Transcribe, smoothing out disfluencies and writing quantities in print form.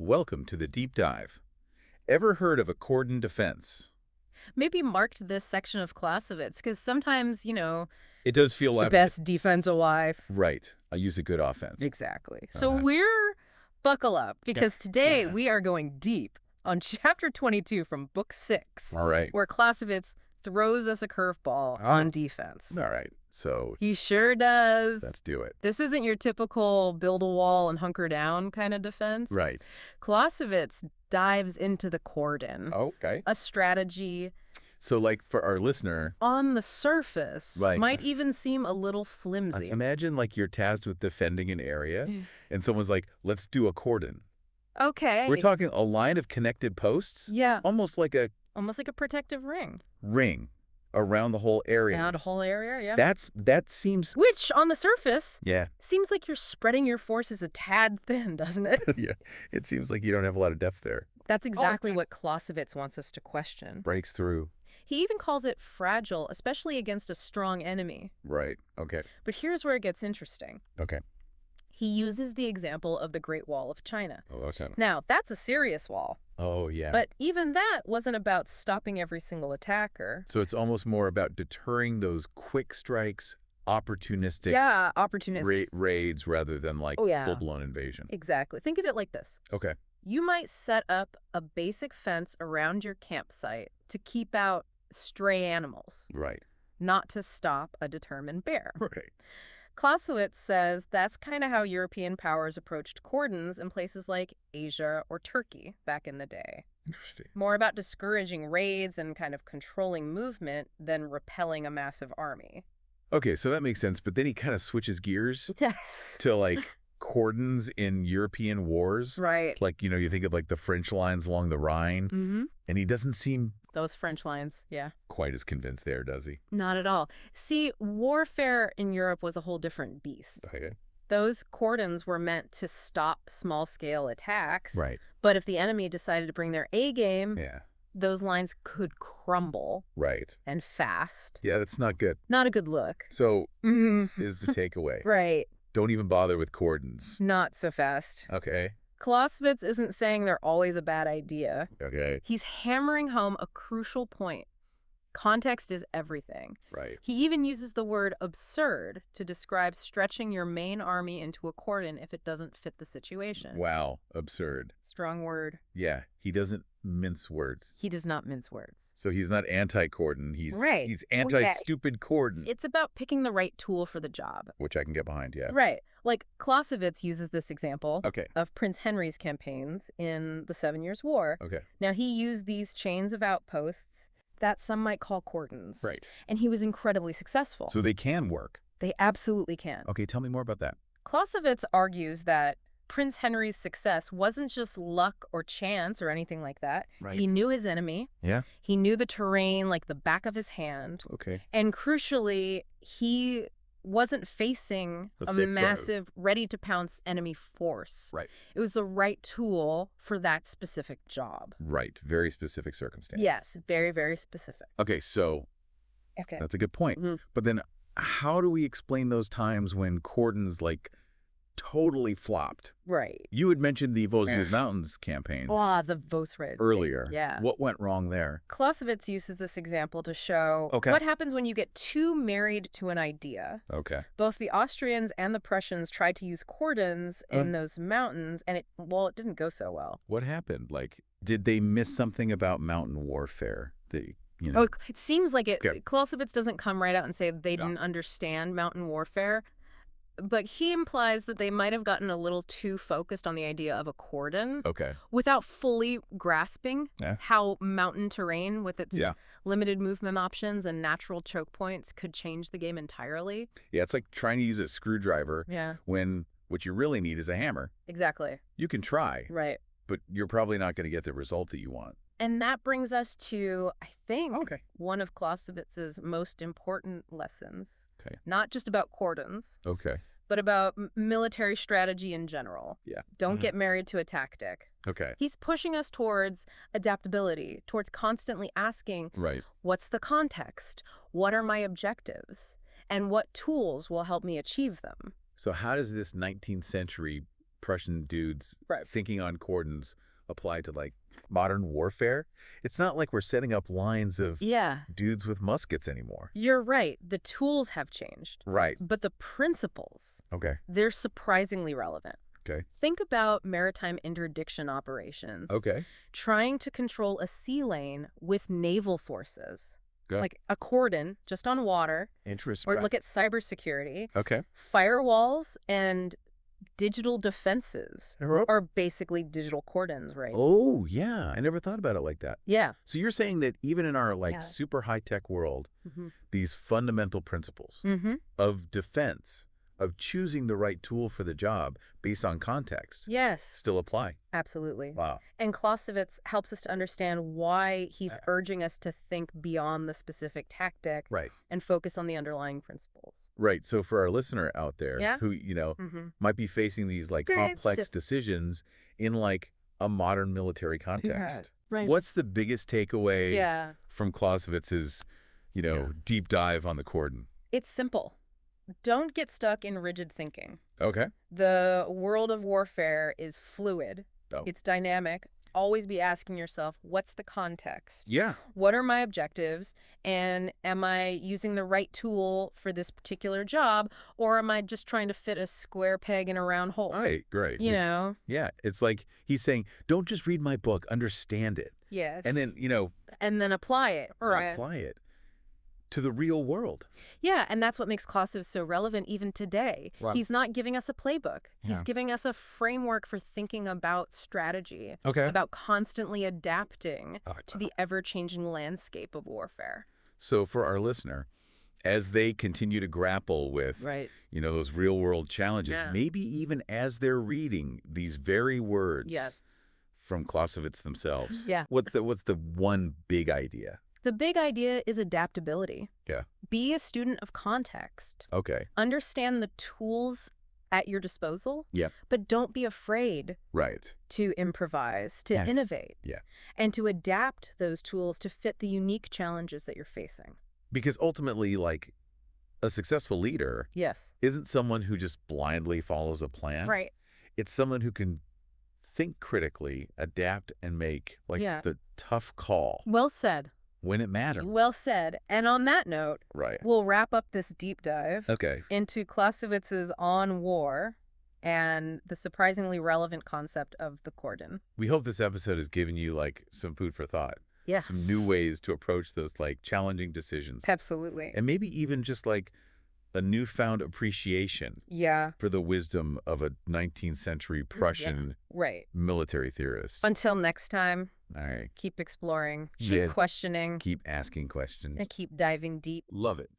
welcome to the deep dive. Ever heard of a cordon defense? Maybe marked this section of Clausewitz, because sometimes, It does feel the like best defense alive. right. I use a good offense. Exactly. So Uh-huh. we're buckle up, because today Yeah. we are going deep on chapter 22 from book 6, All right. where Clausewitz throws us a curveball on defense. All right. So He sure does. let's do it. This isn't your typical build a wall and hunker down kind of defense. Right. Clausewitz dives into the cordon, Okay. a strategy So like for our listener, on the surface Right. might even seem a little flimsy. let's imagine like you're tasked with defending an area and someone's like, let's do a cordon. Okay. We're talking a line of connected posts, Yeah. almost like a Almost like a protective ring. ring around the whole area. Around a whole area, yeah. That seems, Which, on the surface, yeah. seems like you're spreading your forces a tad thin, doesn't it? Yeah. It seems like you don't have a lot of depth there. That's exactly what Clausewitz wants us to question. Breaks through. He even calls it fragile, especially against a strong enemy. Right. Okay. But here's where it gets interesting. Okay. He uses the example of the Great Wall of China. Oh, okay. Now, that's a serious wall. Oh, yeah. But even that wasn't about stopping every single attacker. So it's almost more about deterring those quick strikes, opportunistic Yeah, opportunists. raids rather than like Oh, yeah. full-blown invasion. Exactly. Think of it like this. Okay. You might set up a basic fence around your campsite to keep out stray animals, Right. not to stop a determined bear. Right. Clausewitz says that's kind of how European powers approached cordons in places like Asia or Turkey back in the day. Interesting. More about discouraging raids and kind of controlling movement than repelling a massive army. Okay, so that makes sense, but then he kind of switches gears Yes. to like cordons in European wars. Right. Like, you think of like the French lines along the Rhine, Mm-hmm. and he doesn't seem Those French lines, yeah. quite as convinced there, does he? Not at all. See, warfare in Europe was a whole different beast. Okay. Those cordons were meant to stop small-scale attacks. Right. But if the enemy decided to bring their A-game, Yeah. those lines could crumble, Right. and fast. Yeah, that's not good. Not a good look. So Mhm. is the takeaway. Right. Don't even bother with cordons. Not so fast. Okay. Clausewitz isn't saying they're always a bad idea. Okay. He's hammering home a crucial point. Context is everything. Right. He even uses the word absurd to describe stretching your main army into a cordon if it doesn't fit the situation. Wow. Absurd. Strong word. Yeah. He doesn't mince words. He does not mince words. So he's not anti-cordon. He's Right. he's anti-stupid cordon, It's about picking the right tool for the job. which I can get behind, yeah. Right. Like Clausewitz uses this example Okay. of Prince Henry's campaigns in the 7 Years' War. Okay. Now, he used these chains of outposts that some might call cordons. Right. And he was incredibly successful. So they can work. They absolutely can. Okay, tell me more about that. Clausewitz argues that Prince Henry's success wasn't just luck or chance or anything like that. Right. He knew his enemy. Yeah. He knew the terrain like the back of his hand. Okay. And crucially, he wasn't facing Let's a say massive, ready-to-pounce enemy force. Right. It was the right tool for that specific job. Right. Very specific circumstance. Yes, very, very specific. Okay, so Okay. that's a good point. Mhm. But then how do we explain those times when cordons like totally flopped? Right. You had mentioned the Vosges Mountains campaigns The Vosred. earlier. Yeah. What went wrong there? Clausewitz uses this example to show Okay. what happens when you get too married to an idea. Okay. Both the Austrians and the Prussians tried to use cordons in those mountains, and it didn't go so well. What happened? Like, did they miss something about mountain warfare? It seems like it. Okay. Clausewitz doesn't come right out and say they No. didn't understand mountain warfare, but he implies that they might have gotten a little too focused on the idea of a cordon Okay. without fully grasping Yeah. how mountain terrain with its Yeah. limited movement options and natural choke points could change the game entirely. Yeah, it's like trying to use a screwdriver Yeah, when what you really need is a hammer. exactly. You can try, Right. but you're probably not going to get the result that you want. And that brings us to, I think, Okay. one of Clausewitz's most important lessons. Okay. Not just about cordons, Okay. but about military strategy in general. Yeah. Don't get married to a tactic. Okay. He's pushing us towards adaptability, towards constantly asking, Right. what's the context? What are my objectives? And what tools will help me achieve them? So how does this 19th century Prussian dudes Right. thinking on cordons apply to like modern warfare. It's not like we're setting up lines of Yeah, dudes with muskets anymore. you're right. The tools have changed, Right. but the principles, Okay. they're surprisingly relevant. Okay. Think about maritime interdiction operations. Okay. Trying to control a sea lane with naval forces. Good. Like a cordon just on water. Interesting. Or look at cybersecurity. Okay. Firewalls and digital defenses Oh, are basically digital cordons, right? yeah. I never thought about it like that. Yeah. So you're saying that even in our like Yeah. super high-tech world, Mm-hmm. these fundamental principles Mm-hmm. of defense, of choosing the right tool for the job based on context, Yes, still apply. absolutely. Wow. And Clausewitz helps us to understand why he's Uh, urging us to think beyond the specific tactic Right. and focus on the underlying principles. Right. So for our listener out there Yeah. who, Mm-hmm. might be facing these like Great. complex decisions in like a modern military context, Right. what's the biggest takeaway Yeah. from Clausewitz's, deep dive on the cordon? It's simple. Don't get stuck in rigid thinking. Okay. The world of warfare is fluid. Oh. It's dynamic. Always be asking yourself, what's the context? Yeah. What are my objectives? And am I using the right tool for this particular job? Or am I just trying to fit a square peg in a round hole? Right. Great. You know? Yeah. It's like he's saying, don't just read my book, understand it. Yes. And then, And then apply it. Right. apply it to the real world. Yeah, and that's what makes Clausewitz so relevant even today. Wow. He's not giving us a playbook. He's Yeah. giving us a framework for thinking about strategy, Okay. about constantly adapting Oh, to the ever-changing landscape of warfare. So for our listener, as they continue to grapple with, Right. those real world challenges, Yeah. maybe even as they're reading these very words Yeah. from Clausewitz themselves, Yeah. what's the one big idea? The big idea is adaptability. Yeah. Be a student of context. Okay. Understand the tools at your disposal, Yep. but don't be afraid Right. to improvise, to Yes. innovate, Yeah. and to adapt those tools to fit the unique challenges that you're facing. Because ultimately, like, a successful leader Yes. isn't someone who just blindly follows a plan. Right. It's someone who can think critically, adapt, and make Yeah. the tough call Well said. when it matters. Well said. And on that note, Right. we'll wrap up this deep dive Okay. into Clausewitz's On War and the surprisingly relevant concept of the cordon. We hope this episode has given you like some food for thought, Yes. some new ways to approach those like challenging decisions, Absolutely. and maybe even just like a newfound appreciation Yeah. for the wisdom of a 19th century Prussian Right. military theorist. Until next time, All right. keep exploring, keep Yeah. questioning, Keep asking questions. and keep diving deep. Love it.